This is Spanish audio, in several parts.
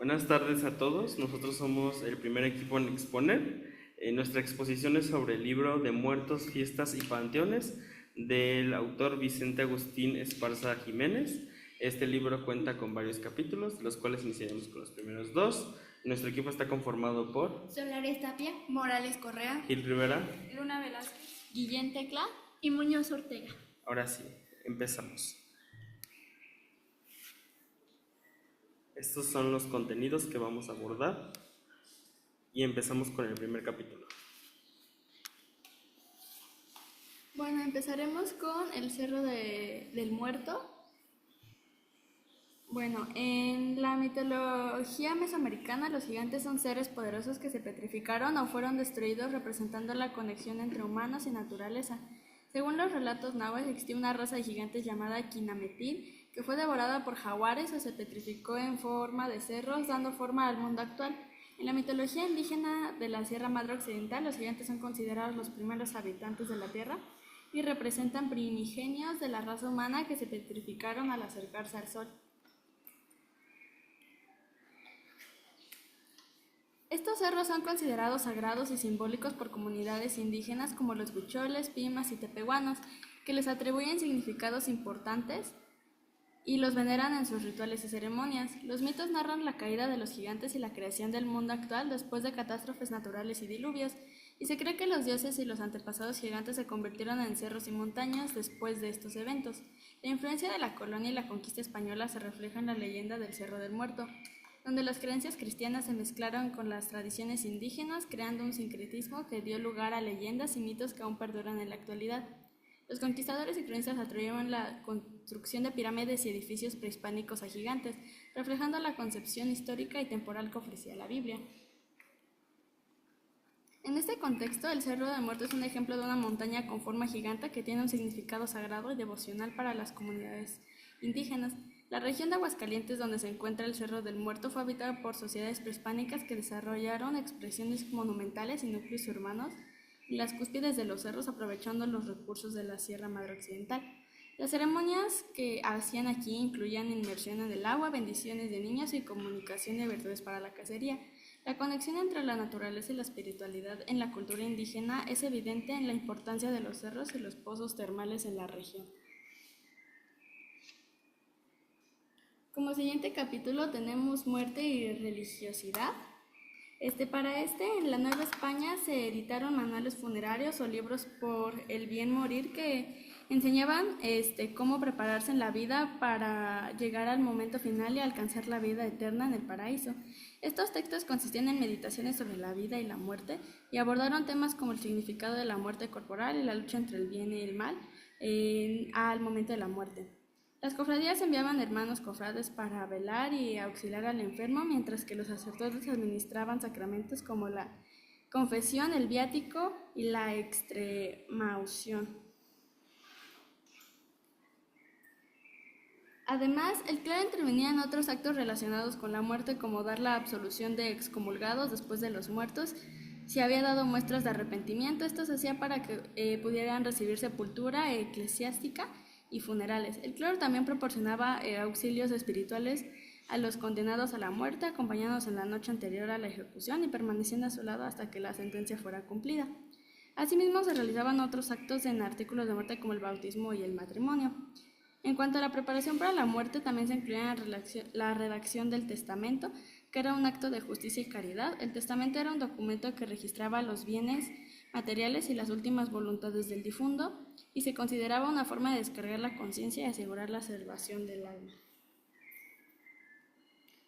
Buenas tardes a todos. Nosotros somos el primer equipo en exponer. Nuestra exposición es sobre el libro de Muertos, Fiestas y Panteones del autor Vicente Agustín Esparza Jiménez. Este libro cuenta con varios capítulos, de los cuales iniciaremos con los primeros dos. Nuestro equipo está conformado por Solares Tapia, Morales Correa, Gil Rivera, Luna Velázquez, Guillén Tecla y Muñoz Ortega. Ahora sí, empezamos. Estos son los contenidos que vamos a abordar y empezamos con el primer capítulo. Bueno, empezaremos con el Cerro del Muerto. Bueno, en la mitología mesoamericana, los gigantes son seres poderosos que se petrificaron o fueron destruidos, representando la conexión entre humanos y naturaleza. Según los relatos náhuatl, existía una raza de gigantes llamada Quinametil, que fue devorada por jaguares o se petrificó en forma de cerros, dando forma al mundo actual. En la mitología indígena de la Sierra Madre Occidental, los gigantes son considerados los primeros habitantes de la Tierra y representan primigenios de la raza humana que se petrificaron al acercarse al sol. Estos cerros son considerados sagrados y simbólicos por comunidades indígenas como los huicholes, pimas y tepehuanos, que les atribuyen significados importantes y los veneran en sus rituales y ceremonias. Los mitos narran la caída de los gigantes y la creación del mundo actual después de catástrofes naturales y diluvios, y se cree que los dioses y los antepasados gigantes se convirtieron en cerros y montañas después de estos eventos. La influencia de la colonia y la conquista española se refleja en la leyenda del Cerro del Muerto, donde las creencias cristianas se mezclaron con las tradiciones indígenas, creando un sincretismo que dio lugar a leyendas y mitos que aún perduran en la actualidad. Los conquistadores y cronistas atribuyeron la construcción de pirámides y edificios prehispánicos a gigantes, reflejando la concepción histórica y temporal que ofrecía la Biblia. En este contexto, el Cerro del Muerto es un ejemplo de una montaña con forma gigante que tiene un significado sagrado y devocional para las comunidades indígenas. La región de Aguascalientes, donde se encuentra el Cerro del Muerto, fue habitada por sociedades prehispánicas que desarrollaron expresiones monumentales y núcleos urbanos en las cúspides de los cerros, aprovechando los recursos de la Sierra Madre Occidental. Las ceremonias que hacían aquí incluían inmersión en el agua, bendiciones de niños y comunicación de virtudes para la cacería. La conexión entre la naturaleza y la espiritualidad en la cultura indígena es evidente en la importancia de los cerros y los pozos termales en la región. Como siguiente capítulo tenemos muerte y religiosidad. En la Nueva España se editaron manuales funerarios o libros por el bien morir que enseñaban cómo prepararse en la vida para llegar al momento final y alcanzar la vida eterna en el paraíso. Estos textos consistían en meditaciones sobre la vida y la muerte y abordaron temas como el significado de la muerte corporal y la lucha entre el bien y el mal al momento de la muerte. Las cofradías enviaban hermanos cofrades para velar y auxiliar al enfermo, mientras que los sacerdotes administraban sacramentos como la confesión, el viático y la extremaunción. Además, el clero intervenía en otros actos relacionados con la muerte, como dar la absolución de excomulgados después de los muertos. Si había dado muestras de arrepentimiento, esto se hacía para que pudieran recibir sepultura eclesiástica y funerales. El clero también proporcionaba auxilios espirituales a los condenados a la muerte, acompañándolos en la noche anterior a la ejecución y permaneciendo a su lado hasta que la sentencia fuera cumplida. Asimismo, se realizaban otros actos en artículos de muerte como el bautismo y el matrimonio. En cuanto a la preparación para la muerte, también se incluía la redacción del testamento, que era un acto de justicia y caridad. El testamento era un documento que registraba los bienes materiales y las últimas voluntades del difunto, y se consideraba una forma de descargar la conciencia y asegurar la salvación del alma.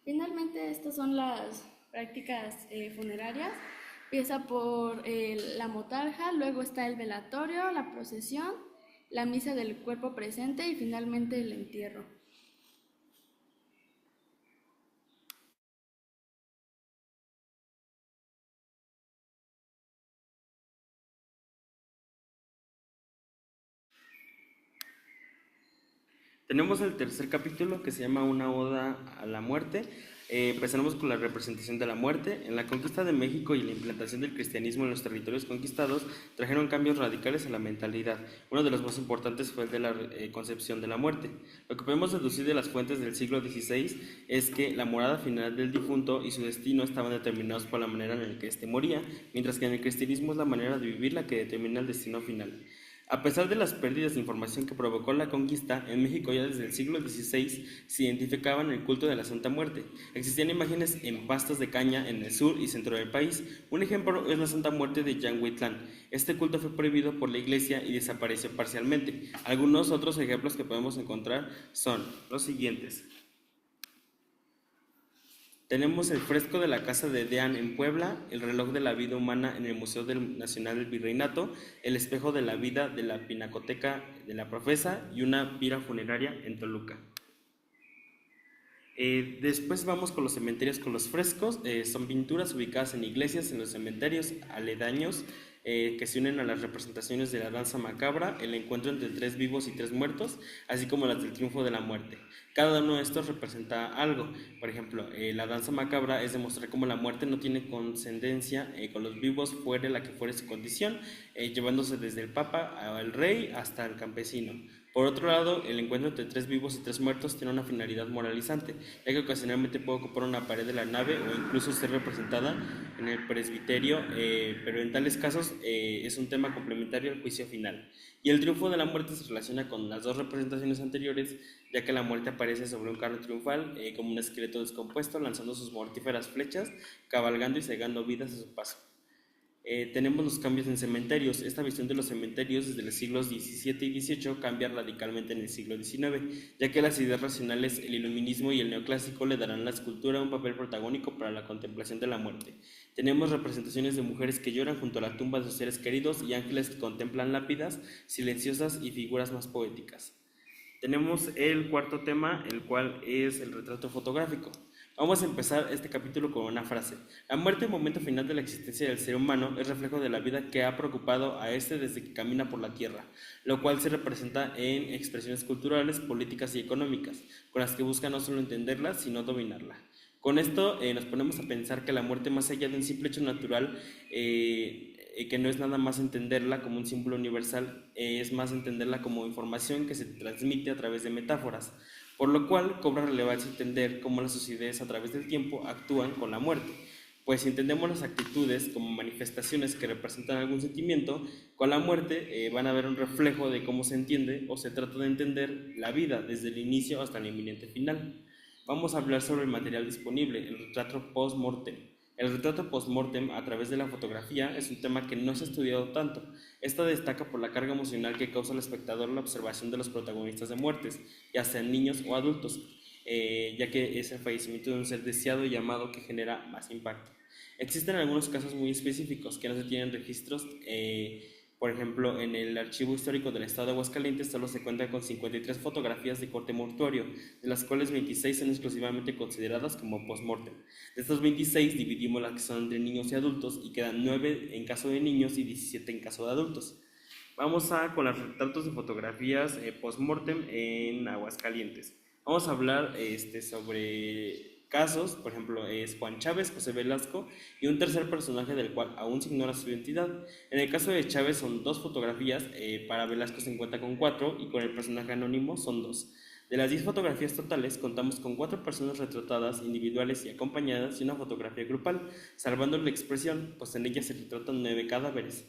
Finalmente, estas son las prácticas funerarias. Empieza por la motarja, luego está el velatorio, la procesión, la misa del cuerpo presente y finalmente el entierro. Tenemos el tercer capítulo que se llama Una oda a la muerte. Empezaremos con la representación de la muerte. En la conquista de México y la implantación del cristianismo en los territorios conquistados trajeron cambios radicales a la mentalidad. Uno de los más importantes fue el de la concepción de la muerte. Lo que podemos deducir de las fuentes del siglo XVI es que la morada final del difunto y su destino estaban determinados por la manera en la que éste moría, mientras que en el cristianismo es la manera de vivir la que determina el destino final. A pesar de las pérdidas de información que provocó la conquista, en México ya desde el siglo XVI se identificaban el culto de la Santa Muerte. Existían imágenes en pastos de caña en el sur y centro del país. Un ejemplo es la Santa Muerte de Yanguitlán. Este culto fue prohibido por la iglesia y desapareció parcialmente. Algunos otros ejemplos que podemos encontrar son los siguientes. Tenemos el fresco de la Casa de Deán en Puebla, el reloj de la vida humana en el Museo Nacional del Virreinato, el espejo de la vida de la Pinacoteca de la Profesa y una pira funeraria en Toluca. Después vamos con los cementerios con los frescos. Son pinturas ubicadas en iglesias, en los cementerios aledaños, que se unen a las representaciones de la danza macabra, el encuentro entre 3 vivos y 3 muertos, así como las del triunfo de la muerte. Cada uno de estos representa algo. Por ejemplo, la danza macabra es demostrar cómo la muerte no tiene condescendencia con los vivos, fuere la que fuere su condición, llevándose desde el papa al rey hasta el campesino. Por otro lado, el encuentro entre 3 vivos y 3 muertos tiene una finalidad moralizante, ya que ocasionalmente puede ocupar una pared de la nave o incluso ser representada en el presbiterio, pero en tales casos es un tema complementario al juicio final. Y el triunfo de la muerte se relaciona con las 2 representaciones anteriores, ya que la muerte aparece sobre un carro triunfal como un esqueleto descompuesto, lanzando sus mortíferas flechas, cabalgando y cegando vidas a su paso. Tenemos los cambios en cementerios. Esta visión de los cementerios desde los siglos XVII y XVIII cambia radicalmente en el siglo XIX, ya que las ideas racionales, el iluminismo y el neoclásico le darán a la escultura un papel protagónico para la contemplación de la muerte. Tenemos representaciones de mujeres que lloran junto a la tumba de sus seres queridos y ángeles que contemplan lápidas silenciosas y figuras más poéticas. Tenemos el cuarto tema, el cual es el retrato fotográfico. Vamos a empezar este capítulo con una frase. La muerte, el momento final de la existencia del ser humano, es reflejo de la vida que ha preocupado a este desde que camina por la tierra, lo cual se representa en expresiones culturales, políticas y económicas, con las que busca no solo entenderla, sino dominarla. Con esto nos ponemos a pensar que la muerte, más allá de un simple hecho natural, que no es nada más entenderla como un símbolo universal, es más entenderla como información que se transmite a través de metáforas, por lo cual cobra relevancia entender cómo las sociedades a través del tiempo actúan con la muerte, pues si entendemos las actitudes como manifestaciones que representan algún sentimiento, con la muerte van a ver un reflejo de cómo se entiende o se trata de entender la vida desde el inicio hasta el inminente final. Vamos a hablar sobre el material disponible, el retrato post-mortem. El retrato post-mortem a través de la fotografía es un tema que no se ha estudiado tanto. Esta destaca por la carga emocional que causa al espectador la observación de los protagonistas de muertes, ya sean niños o adultos, ya que es el fallecimiento de un ser deseado y amado que genera más impacto. Existen algunos casos muy específicos que no se tienen registros. Por ejemplo, en el Archivo Histórico del Estado de Aguascalientes solo se cuenta con 53 fotografías de corte mortuorio, de las cuales 26 son exclusivamente consideradas como post-mortem. De estos 26 dividimos las que son entre niños y adultos y quedan 9 en caso de niños y 17 en caso de adultos. Vamos con los retratos de fotografías post-mortem en Aguascalientes. Vamos a hablar sobre casos. Por ejemplo, es Juan Chávez, José Velasco y un tercer personaje del cual aún se ignora su identidad. En el caso de Chávez son 2 fotografías, para Velasco se cuenta con 4 y con el personaje anónimo son 2. De las 10 fotografías totales contamos con 4 personas retratadas individuales y acompañadas y una fotografía grupal, salvando la expresión, pues en ella se retratan 9 cadáveres.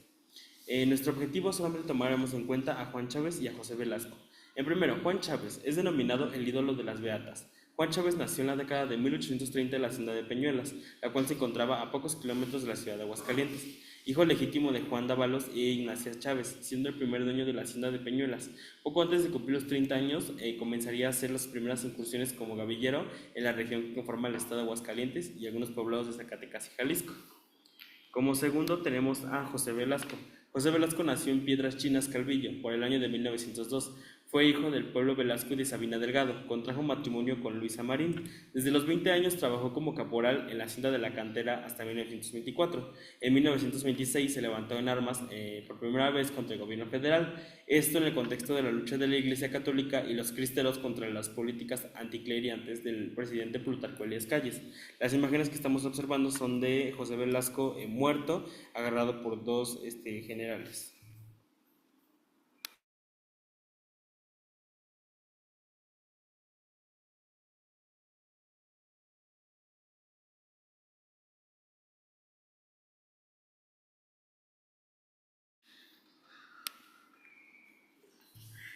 Nuestro objetivo solamente tomaremos en cuenta a Juan Chávez y a José Velasco. En primero, Juan Chávez es denominado el ídolo de las beatas. Juan Chávez nació en la década de 1830 en la hacienda de Peñuelas, la cual se encontraba a pocos kilómetros de la ciudad de Aguascalientes. Hijo legítimo de Juan Dávalos e Ignacia Chávez, siendo el primer dueño de la hacienda de Peñuelas. Poco antes de cumplir los 30 años, comenzaría a hacer las primeras incursiones como gavillero en la región que conforma el estado de Aguascalientes y algunos poblados de Zacatecas y Jalisco. Como segundo tenemos a José Velasco. José Velasco nació en Piedras Chinas, Calvillo, por el año de 1902. Fue hijo del pueblo Velasco y de Sabina Delgado. Contrajo matrimonio con Luisa Marín. Desde los 20 años trabajó como caporal en la hacienda de la Cantera hasta 1924. En 1926 se levantó en armas por primera vez contra el gobierno federal. Esto en el contexto de la lucha de la Iglesia Católica y los cristeros contra las políticas anticleriantes del presidente Plutarco Elías Calles. Las imágenes que estamos observando son de José Velasco muerto, agarrado por dos generales.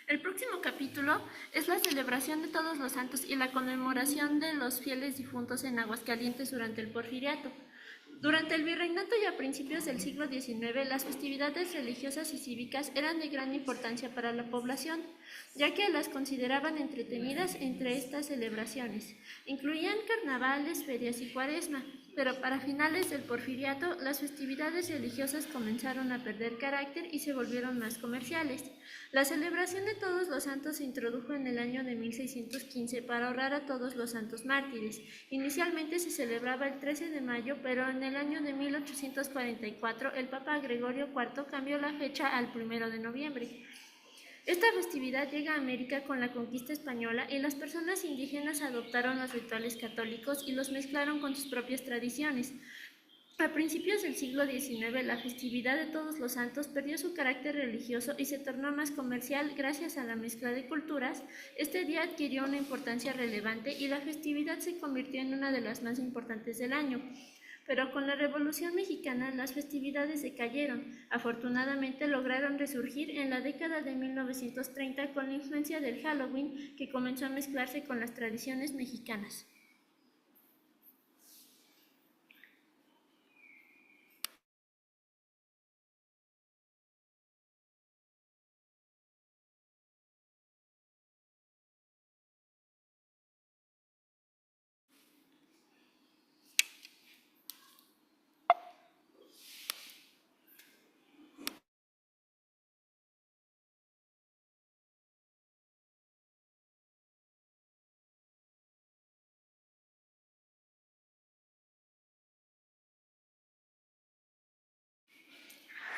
El próximo capítulo es la celebración de Todos los Santos y la conmemoración de los fieles difuntos en Aguascalientes durante el Porfiriato. Durante el virreinato y a principios del siglo XIX, las festividades religiosas y cívicas eran de gran importancia para la población, ya que las consideraban entretenidas entre estas celebraciones. Incluían carnavales, ferias y cuaresma, pero para finales del Porfiriato, las festividades religiosas comenzaron a perder carácter y se volvieron más comerciales. La celebración de Todos los Santos se introdujo en el año de 1615 para honrar a todos los santos mártires. Inicialmente se celebraba el 13 de mayo, pero en el año de 1844 el Papa Gregorio IV cambió la fecha al 1 de noviembre. Esta festividad llega a América con la conquista española y las personas indígenas adoptaron los rituales católicos y los mezclaron con sus propias tradiciones. A principios del siglo XIX, la festividad de Todos los Santos perdió su carácter religioso y se tornó más comercial gracias a la mezcla de culturas. Este día adquirió una importancia relevante y la festividad se convirtió en una de las más importantes del año. Pero con la Revolución Mexicana las festividades decayeron. Afortunadamente lograron resurgir en la década de 1930 con la influencia del Halloween, que comenzó a mezclarse con las tradiciones mexicanas.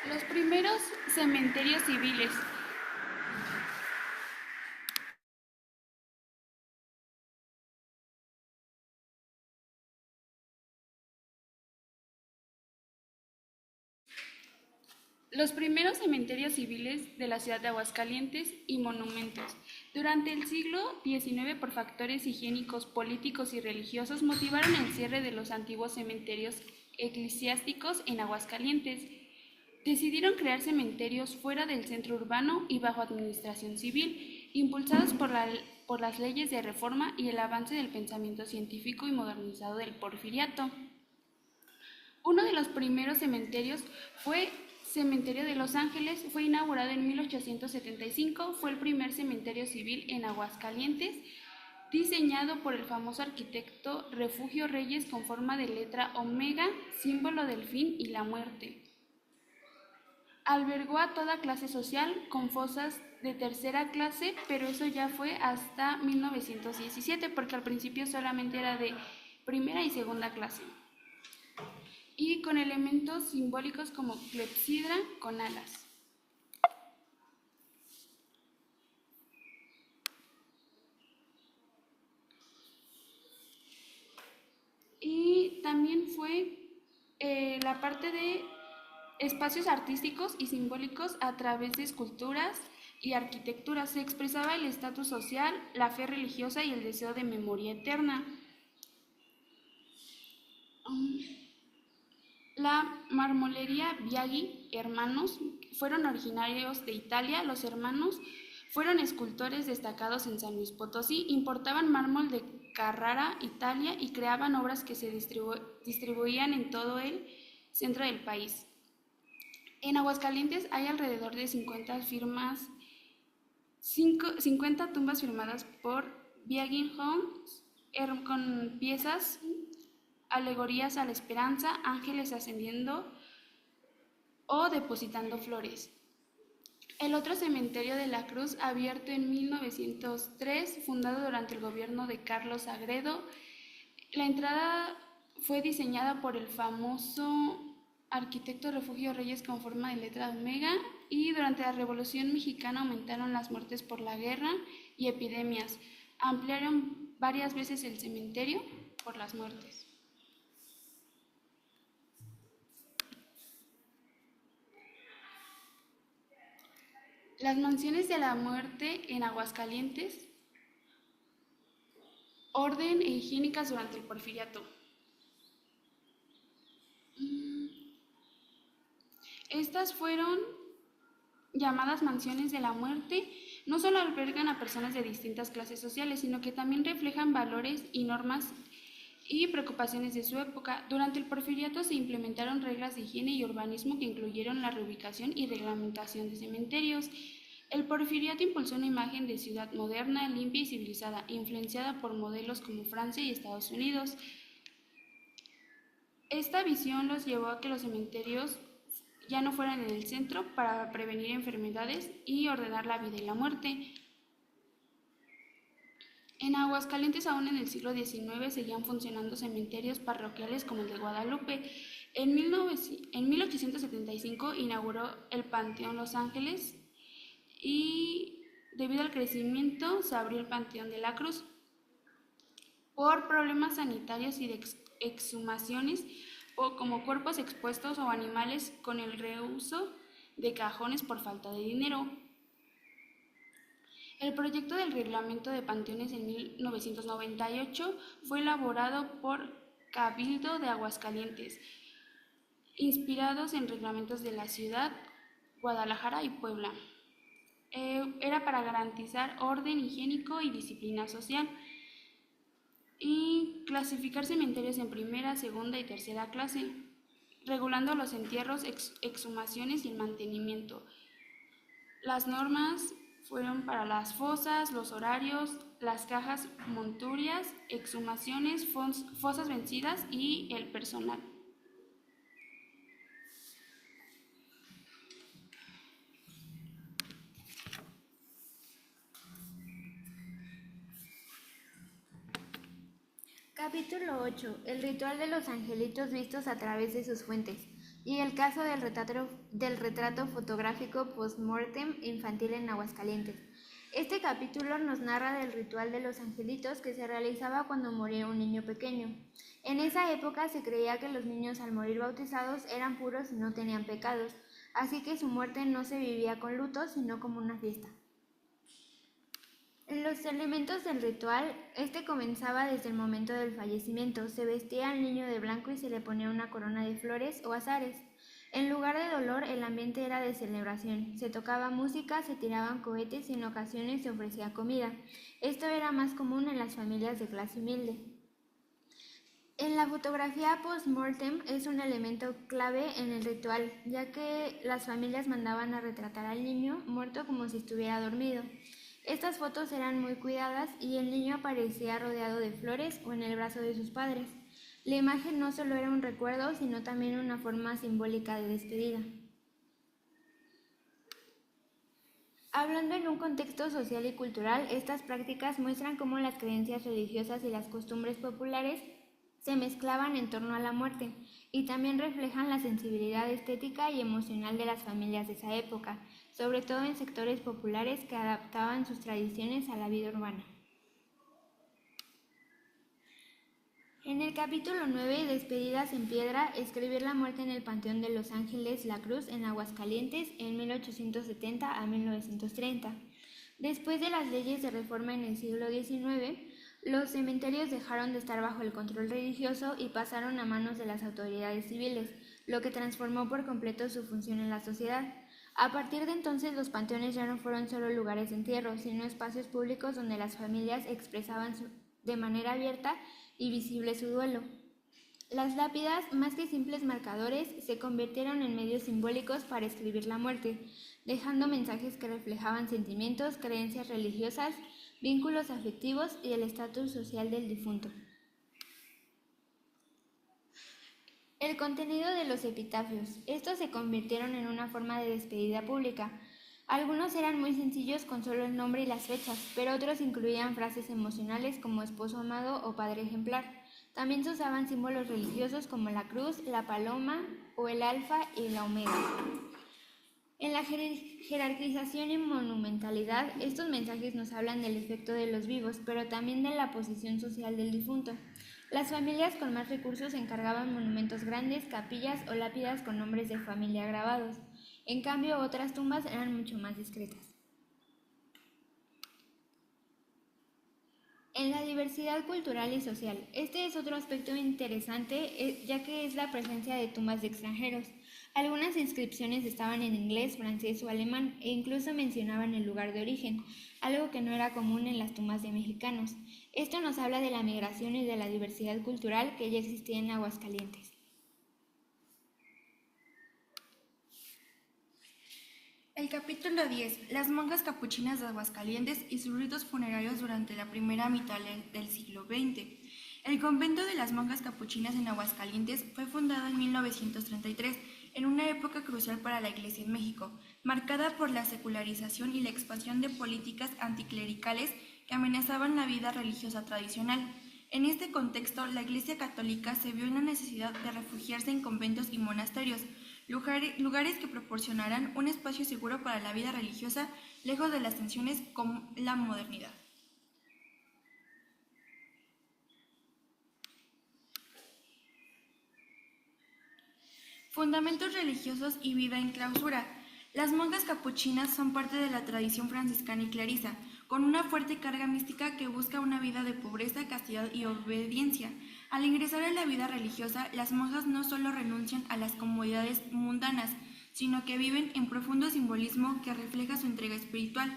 Los primeros cementerios civiles. Los primeros cementerios civiles de la ciudad de Aguascalientes y monumentos. Durante el siglo XIX, por factores higiénicos, políticos y religiosos, motivaron el cierre de los antiguos cementerios eclesiásticos en Aguascalientes. Decidieron crear cementerios fuera del centro urbano y bajo administración civil, impulsados por las leyes de reforma y el avance del pensamiento científico y modernizado del Porfiriato. Uno de los primeros cementerios fue Cementerio de Los Ángeles, fue inaugurado en 1875, fue el primer cementerio civil en Aguascalientes, diseñado por el famoso arquitecto Refugio Reyes con forma de letra omega, símbolo del fin y la muerte. Albergó a toda clase social con fosas de tercera clase, pero eso ya fue hasta 1917, porque al principio solamente era de primera y segunda clase. Y con elementos simbólicos como clepsidra con alas. Y también fue la parte de espacios artísticos y simbólicos a través de esculturas y arquitectura. Se expresaba el estatus social, la fe religiosa y el deseo de memoria eterna. La marmolería Biaggi hermanos fueron originarios de Italia. Los hermanos fueron escultores destacados en San Luis Potosí, importaban mármol de Carrara, Italia, y creaban obras que se distribuían en todo el centro del país. En Aguascalientes hay alrededor de 50 tumbas firmadas por Biaggi Homes, con piezas, alegorías a la esperanza, ángeles ascendiendo o depositando flores. El otro cementerio de la Cruz, abierto en 1903, fundado durante el gobierno de Carlos Sagredo. La entrada fue diseñada por el famoso arquitecto Refugio Reyes con forma de letra omega, y durante la Revolución Mexicana aumentaron las muertes por la guerra y epidemias. Ampliaron varias veces el cementerio por las muertes. Las mansiones de la muerte en Aguascalientes, orden e higiénicas durante el Porfiriato. Estas fueron llamadas mansiones de la muerte. No solo albergan a personas de distintas clases sociales, sino que también reflejan valores y normas y preocupaciones de su época. Durante el Porfiriato se implementaron reglas de higiene y urbanismo que incluyeron la reubicación y reglamentación de cementerios. El Porfiriato impulsó una imagen de ciudad moderna, limpia y civilizada, influenciada por modelos como Francia y Estados Unidos. Esta visión los llevó a que los cementerios ya no fueran en el centro para prevenir enfermedades y ordenar la vida y la muerte. En Aguascalientes, aún en el siglo XIX, seguían funcionando cementerios parroquiales como el de Guadalupe. En 1875 inauguró el Panteón Los Ángeles, y debido al crecimiento se abrió el Panteón de la Cruz. Por problemas sanitarios y de exhumaciones, o como cuerpos expuestos o animales, con el reuso de cajones por falta de dinero. El proyecto del reglamento de panteones en 1998 fue elaborado por Cabildo de Aguascalientes, inspirados en reglamentos de la ciudad, Guadalajara y Puebla. Era para garantizar orden higiénico y disciplina social, y clasificar cementerios en primera, segunda y tercera clase, regulando los entierros, exhumaciones y el mantenimiento. Las normas fueron para las fosas, los horarios, las cajas montuorias, exhumaciones, fosas vencidas y el personal. Capítulo 8. El ritual de los angelitos vistos a través de sus fuentes y el caso del retrato fotográfico post-mortem infantil en Aguascalientes. Este capítulo nos narra del ritual de los angelitos que se realizaba cuando moría un niño pequeño. En esa época se creía que los niños al morir bautizados eran puros y no tenían pecados, así que su muerte no se vivía con luto, sino como una fiesta. En los elementos del ritual, este comenzaba desde el momento del fallecimiento. Se vestía al niño de blanco y se le ponía una corona de flores o azares. En lugar de dolor, el ambiente era de celebración. Se tocaba música, se tiraban cohetes y en ocasiones se ofrecía comida. Esto era más común en las familias de clase humilde. En la fotografía post-mortem es un elemento clave en el ritual, ya que las familias mandaban a retratar al niño muerto como si estuviera dormido. Estas fotos eran muy cuidadas y el niño aparecía rodeado de flores o en el brazo de sus padres. La imagen no solo era un recuerdo, sino también una forma simbólica de despedida. Hablando en un contexto social y cultural, estas prácticas muestran cómo las creencias religiosas y las costumbres populares se mezclaban en torno a la muerte, y también reflejan la sensibilidad estética y emocional de las familias de esa época, sobre todo en sectores populares que adaptaban sus tradiciones a la vida urbana. En el capítulo 9, Despedidas en Piedra, escribir la muerte en el Panteón de Los Ángeles La Cruz en Aguascalientes en 1870 a 1930. Después de las leyes de reforma en el siglo XIX, los cementerios dejaron de estar bajo el control religioso y pasaron a manos de las autoridades civiles, lo que transformó por completo su función en la sociedad. A partir de entonces, los panteones ya no fueron solo lugares de entierro, sino espacios públicos donde las familias expresaban de manera abierta y visible su duelo. Las lápidas, más que simples marcadores, se convirtieron en medios simbólicos para escribir la muerte, dejando mensajes que reflejaban sentimientos, creencias religiosas, vínculos afectivos y el estatus social del difunto. El contenido de los epitafios. Estos se convirtieron en una forma de despedida pública. Algunos eran muy sencillos con solo el nombre y las fechas, pero otros incluían frases emocionales como esposo amado o padre ejemplar. También se usaban símbolos religiosos como la cruz, la paloma o el alfa y la omega. En la jerarquización y monumentalidad, estos mensajes nos hablan del efecto de los vivos, pero también de la posición social del difunto. Las familias con más recursos encargaban monumentos grandes, capillas o lápidas con nombres de familia grabados. En cambio, otras tumbas eran mucho más discretas. En la diversidad cultural y social, este es otro aspecto interesante, ya que es la presencia de tumbas de extranjeros. Algunas inscripciones estaban en inglés, francés o alemán e incluso mencionaban el lugar de origen, algo que no era común en las tumbas de mexicanos. Esto nos habla de la migración y de la diversidad cultural que ya existía en Aguascalientes. El capítulo 10. Las monjas capuchinas de Aguascalientes y sus ritos funerarios durante la primera mitad del siglo XX. El convento de las monjas capuchinas en Aguascalientes fue fundado en 1933, en una época crucial para la Iglesia en México, marcada por la secularización y la expansión de políticas anticlericales que amenazaban la vida religiosa tradicional. En este contexto, la Iglesia católica se vio en la necesidad de refugiarse en conventos y monasterios, lugares que proporcionarán un espacio seguro para la vida religiosa, lejos de las tensiones con la modernidad. Fundamentos religiosos y vida en clausura. Las monjas capuchinas son parte de la tradición franciscana y clarisa, con una fuerte carga mística que busca una vida de pobreza, castidad y obediencia. Al ingresar en la vida religiosa, las monjas no solo renuncian a las comodidades mundanas, sino que viven en profundo simbolismo que refleja su entrega espiritual.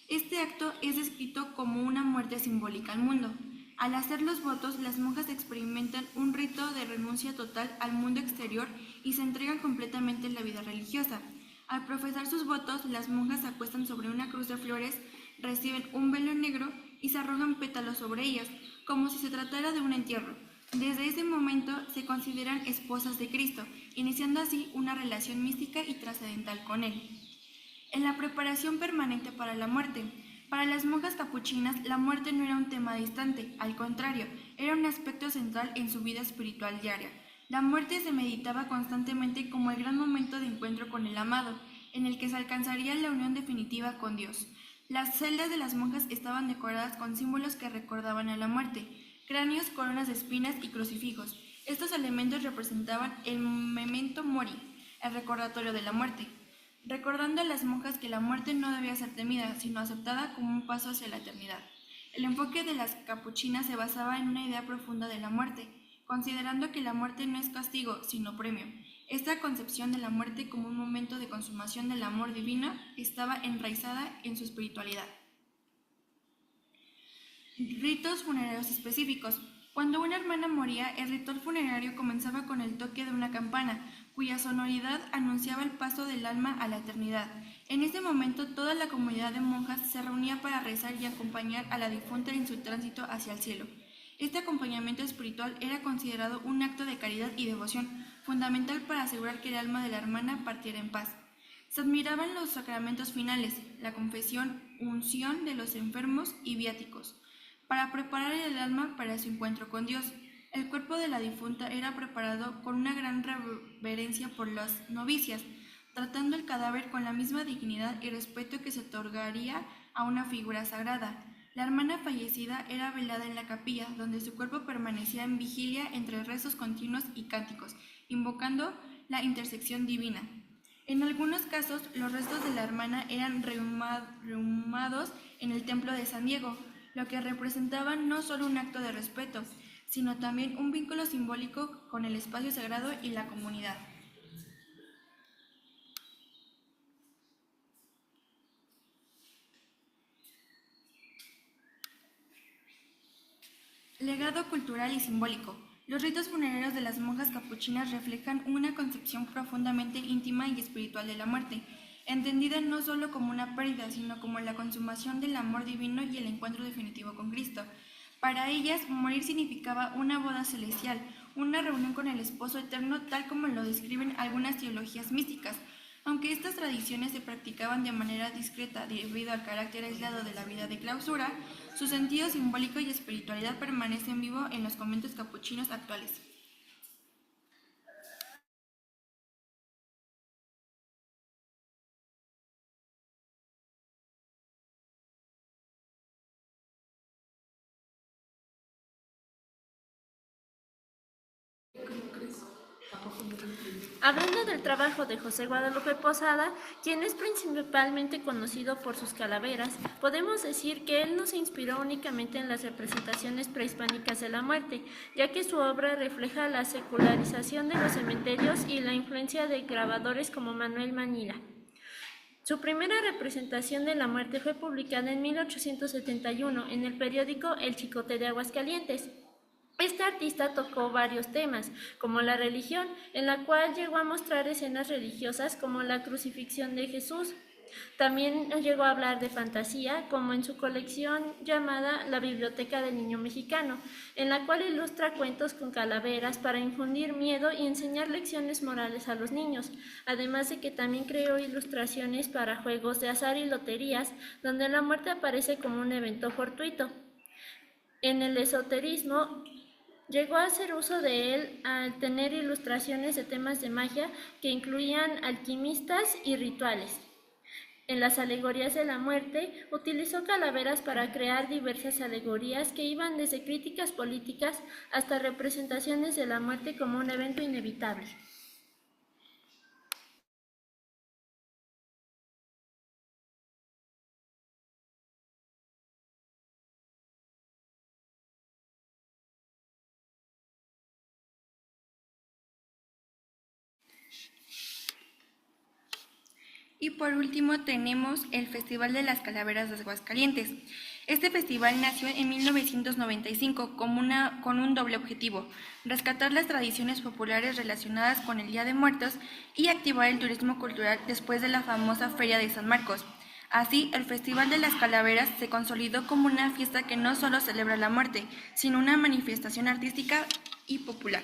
Este acto es descrito como una muerte simbólica al mundo. Al hacer los votos, las monjas experimentan un rito de renuncia total al mundo exterior y se entregan completamente en la vida religiosa. Al profesar sus votos, las monjas se acuestan sobre una cruz de flores, reciben un velo negro y se arrojan pétalos sobre ellas, como si se tratara de un entierro. Desde ese momento se consideran esposas de Cristo, iniciando así una relación mística y trascendental con Él. En la preparación permanente para la muerte. Para las monjas capuchinas, la muerte no era un tema distante, al contrario, era un aspecto central en su vida espiritual diaria. La muerte se meditaba constantemente como el gran momento de encuentro con el amado, en el que se alcanzaría la unión definitiva con Dios. Las celdas de las monjas estaban decoradas con símbolos que recordaban a la muerte: cráneos, coronas de espinas y crucifijos. Estos elementos representaban el memento mori, el recordatorio de la muerte, recordando a las monjas que la muerte no debía ser temida, sino aceptada como un paso hacia la eternidad. El enfoque de las capuchinas se basaba en una idea profunda de la muerte, considerando que la muerte no es castigo, sino premio. Esta concepción de la muerte como un momento de consumación del amor divino estaba enraizada en su espiritualidad. Ritos funerarios específicos. Cuando una hermana moría, el ritual funerario comenzaba con el toque de una campana, cuya sonoridad anunciaba el paso del alma a la eternidad. En ese momento, toda la comunidad de monjas se reunía para rezar y acompañar a la difunta en su tránsito hacia el cielo. Este acompañamiento espiritual era considerado un acto de caridad y devoción, fundamental para asegurar que el alma de la hermana partiera en paz. Se admiraban los sacramentos finales, la confesión, unción de los enfermos y viáticos, para preparar el alma para su encuentro con Dios. El cuerpo de la difunta era preparado con una gran reverencia por las novicias, tratando el cadáver con la misma dignidad y respeto que se otorgaría a una figura sagrada. La hermana fallecida era velada en la capilla, donde su cuerpo permanecía en vigilia entre rezos continuos y cánticos, invocando la intersección divina. En algunos casos, los restos de la hermana eran rehumados en el templo de San Diego, lo que representaba no solo un acto de respeto, sino también un vínculo simbólico con el espacio sagrado y la comunidad. Legado cultural y simbólico. Los ritos funerarios de las monjas capuchinas reflejan una concepción profundamente íntima y espiritual de la muerte, entendida no solo como una pérdida, sino como la consumación del amor divino y el encuentro definitivo con Cristo. Para ellas, morir significaba una boda celestial, una reunión con el esposo eterno, tal como lo describen algunas teologías místicas. Aunque estas tradiciones se practicaban de manera discreta debido al carácter aislado de la vida de clausura, su sentido simbólico y espiritualidad permanecen vivos en los conventos capuchinos actuales. Hablando del trabajo de José Guadalupe Posada, quien es principalmente conocido por sus calaveras, podemos decir que él no se inspiró únicamente en las representaciones prehispánicas de la muerte, ya que su obra refleja la secularización de los cementerios y la influencia de grabadores como Manuel Manila. Su primera representación de la muerte fue publicada en 1871 en el periódico El Chicote de Aguascalientes. Este artista tocó varios temas, como la religión, en la cual llegó a mostrar escenas religiosas como la crucifixión de Jesús. También llegó a hablar de fantasía, como en su colección llamada La Biblioteca del Niño Mexicano, en la cual ilustra cuentos con calaveras para infundir miedo y enseñar lecciones morales a los niños, además de que también creó ilustraciones para juegos de azar y loterías, donde la muerte aparece como un evento fortuito. En el esoterismo, llegó a hacer uso de él al tener ilustraciones de temas de magia que incluían alquimistas y rituales. En las alegorías de la muerte, utilizó calaveras para crear diversas alegorías que iban desde críticas políticas hasta representaciones de la muerte como un evento inevitable. Y por último tenemos el Festival de las Calaveras de Aguascalientes. Este festival nació en 1995 con un doble objetivo: rescatar las tradiciones populares relacionadas con el Día de Muertos y activar el turismo cultural después de la famosa Feria de San Marcos. Así, el Festival de las Calaveras se consolidó como una fiesta que no solo celebra la muerte, sino una manifestación artística y popular.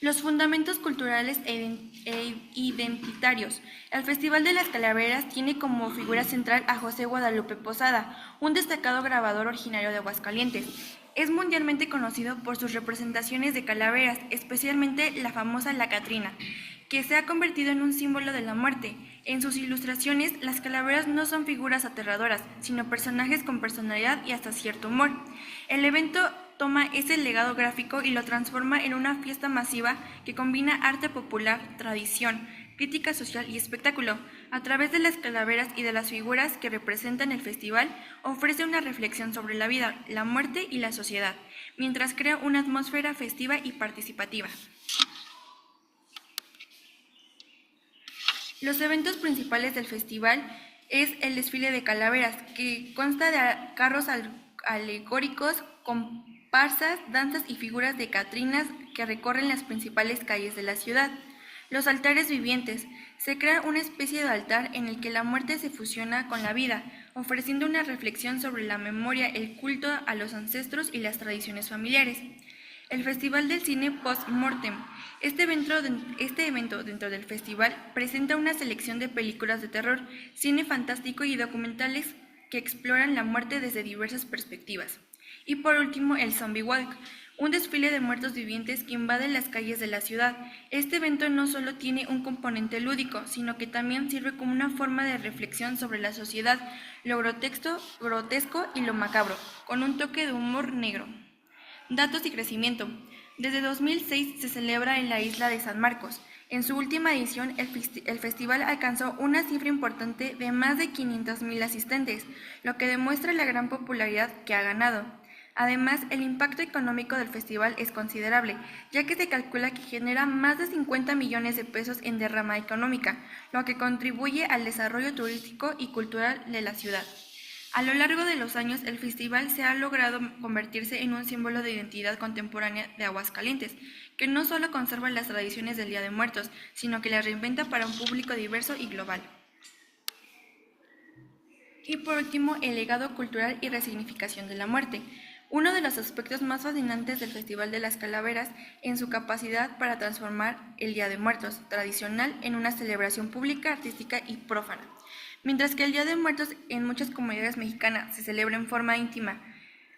Los fundamentos culturales e identitarios. El Festival de las Calaveras tiene como figura central a José Guadalupe Posada, un destacado grabador originario de Aguascalientes. Es mundialmente conocido por sus representaciones de calaveras, especialmente la famosa La Catrina, que se ha convertido en un símbolo de la muerte. En sus ilustraciones, las calaveras no son figuras aterradoras, sino personajes con personalidad y hasta cierto humor. El evento toma ese legado gráfico y lo transforma en una fiesta masiva que combina arte popular, tradición, crítica social y espectáculo. A través de las calaveras y de las figuras que representan el festival, ofrece una reflexión sobre la vida, la muerte y la sociedad, mientras crea una atmósfera festiva y participativa. Los eventos principales del festival es el desfile de calaveras, que consta de carros alegóricos, comparsas, danzas y figuras de catrinas que recorren las principales calles de la ciudad. Los altares vivientes. Se crea una especie de altar en el que la muerte se fusiona con la vida, ofreciendo una reflexión sobre la memoria, el culto a los ancestros y las tradiciones familiares. El Festival del Cine Post-Mortem. Este evento dentro del festival presenta una selección de películas de terror, cine fantástico y documentales que exploran la muerte desde diversas perspectivas. Y por último, el Zombie Walk, un desfile de muertos vivientes que invade las calles de la ciudad. Este evento no solo tiene un componente lúdico, sino que también sirve como una forma de reflexión sobre la sociedad, lo grotesco y lo macabro, con un toque de humor negro. Datos y crecimiento. Desde 2006 se celebra en la isla de San Marcos. En su última edición, el festival alcanzó una cifra importante de más de 500,000 asistentes, lo que demuestra la gran popularidad que ha ganado. Además, el impacto económico del festival es considerable, ya que se calcula que genera más de 50 millones de pesos en derrama económica, lo que contribuye al desarrollo turístico y cultural de la ciudad. A lo largo de los años, el festival se ha logrado convertirse en un símbolo de identidad contemporánea de Aguascalientes, que no solo conserva las tradiciones del Día de Muertos, sino que las reinventa para un público diverso y global. Y por último, el legado cultural y resignificación de la muerte. uno de los aspectos más fascinantes del Festival de las Calaveras en su capacidad para transformar el Día de Muertos tradicional en una celebración pública, artística y prófana. Mientras que el Día de Muertos en muchas comunidades mexicanas se celebra en forma íntima,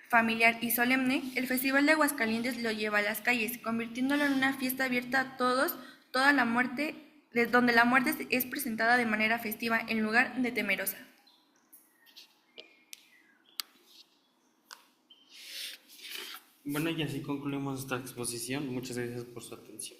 familiar y solemne, el Festival de Aguascalientes lo lleva a las calles, convirtiéndolo en una fiesta abierta a todos, donde la muerte es presentada de manera festiva en lugar de temerosa. Bueno, y así concluimos esta exposición. Muchas gracias por su atención.